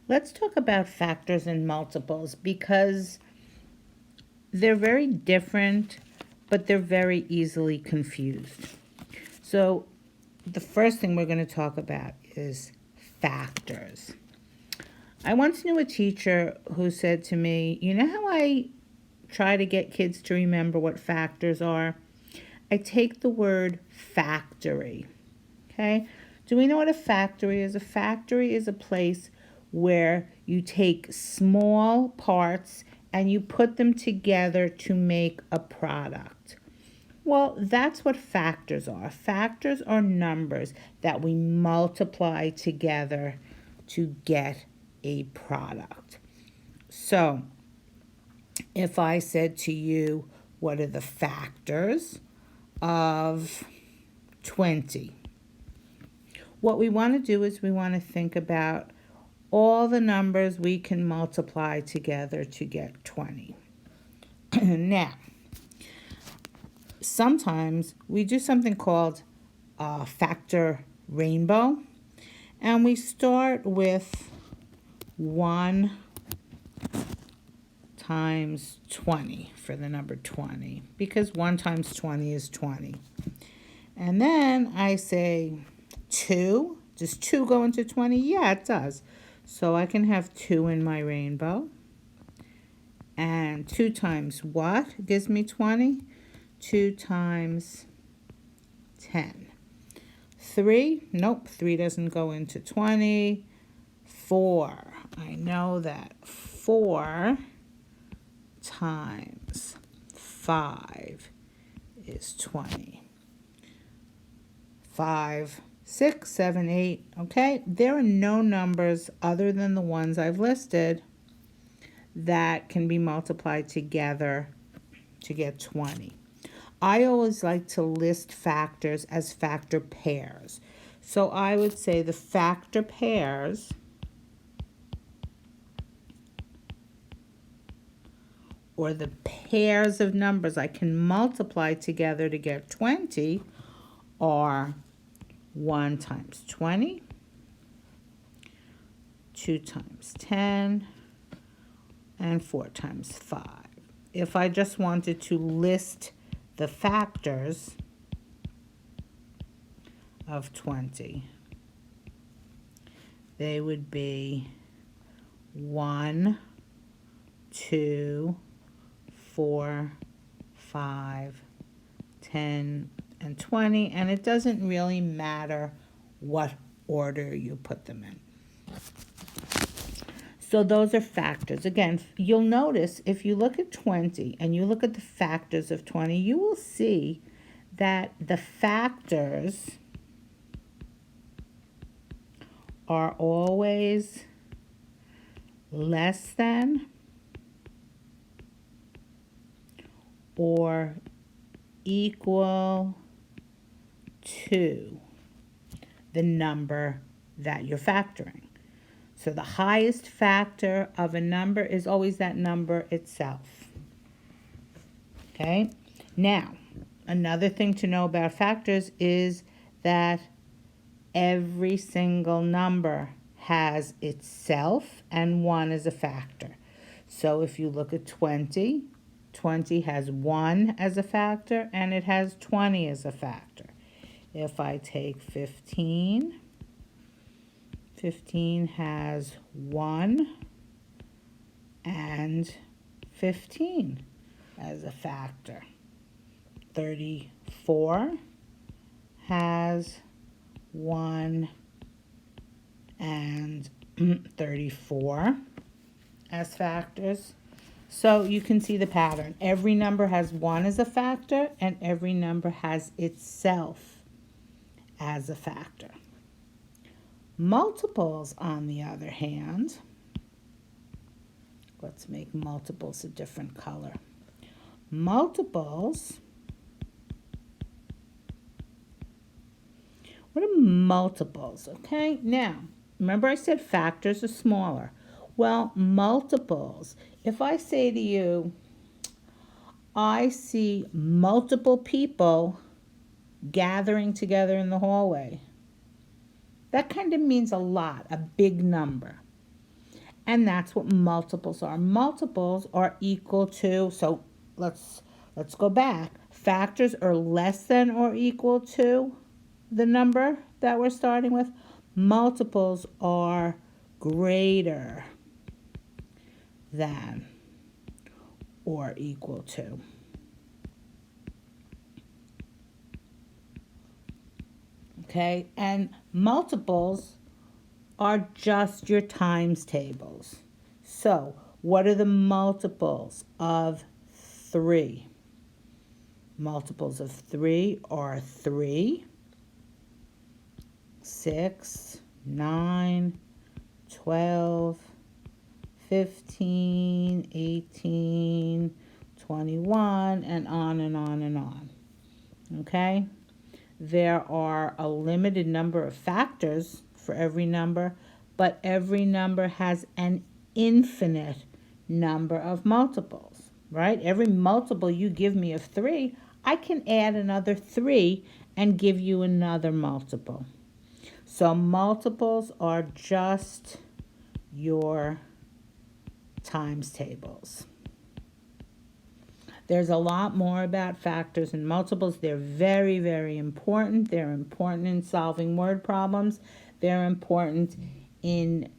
Let's talk about factors and multiples because they're very different, but they're very easily confused. So, the first thing we're going to talk about is factors. I once knew a teacher who said to me, "You know how I try to get kids to remember what factors are? I take the word factory." Okay? Do we know what a factory is? A factory is a place where you take small parts and you put them together to make a product. Well, that's what factors are. Factors are numbers that we multiply together to get a product. So, if I said to you, what are the factors of 20? What we want to do is we want to think about all the numbers we can multiply together to get 20. Now, sometimes we do something called a factor rainbow, and we start with 1 times 20 for the number 20, because 1 times 20 is 20. And then I say 2. Does 2 go into 20? Yeah, it does. So I can have 2 in my rainbow. And 2 times what gives me 20? 2 times 10. 3, nope, 3 doesn't go into 20. 4, I know that 4 times 5 is 20. 5, 6, 7, 8. Okay, there are no numbers other than the ones I've listed that can be multiplied together to get 20. I always like to list factors as factor pairs. So I would say the factor pairs or the pairs of numbers I can multiply together to get 20 are 1 times 20, 2 times 10, and 4 times 5. If I just wanted to list the factors of 20, they would be 1, 2, 4, 5, 10, and 20, and it doesn't really matter what order you put them in. So those are factors. Again, you'll notice if you look at 20 and you look at the factors of 20, you will see that the factors are always less than or equal to the number that you're factoring. So the highest factor of a number is always that number itself. Okay? Now, another thing to know about factors is that every single number has itself and 1 as a factor. So if you look at 20, 20 has 1 as a factor and it has 20 as a factor. If I take 15, 15 has 1 and 15 as a factor. 34 has 1 and 34 as factors. So you can see the pattern. Every number has 1 as a factor and every number has itself as a factor. Multiples, on the other hand, let's make multiples a different color. Multiples, what are multiples? Okay, now, remember I said factors are smaller. Well, multiples, if I say to you, I see multiple people gathering together in the hallway, that kind of means a lot, a big number. And that's what multiples are. Multiples are equal to, so let's go back. Factors are less than or equal to the number that we're starting with. Multiples are greater than or equal to. Okay, and multiples are just your times tables. So, what are the multiples of 3? Multiples of 3 are 3, 6, 9, 12, 15, 18, 21, and on and on and on. Okay? There are a limited number of factors for every number, but every number has an infinite number of multiples, right? Every multiple you give me of 3, I can add another 3 and give you another multiple. So multiples are just your times tables. There's a lot more about factors and multiples. They're very, very important. They're important in solving word problems. They're important in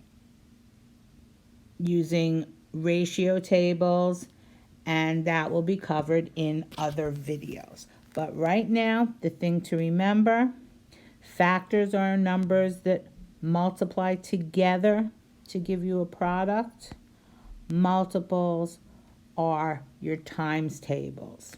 using ratio tables, and that will be covered in other videos. But right now, the thing to remember, factors are numbers that multiply together to give you a product. Multiples are your times tables.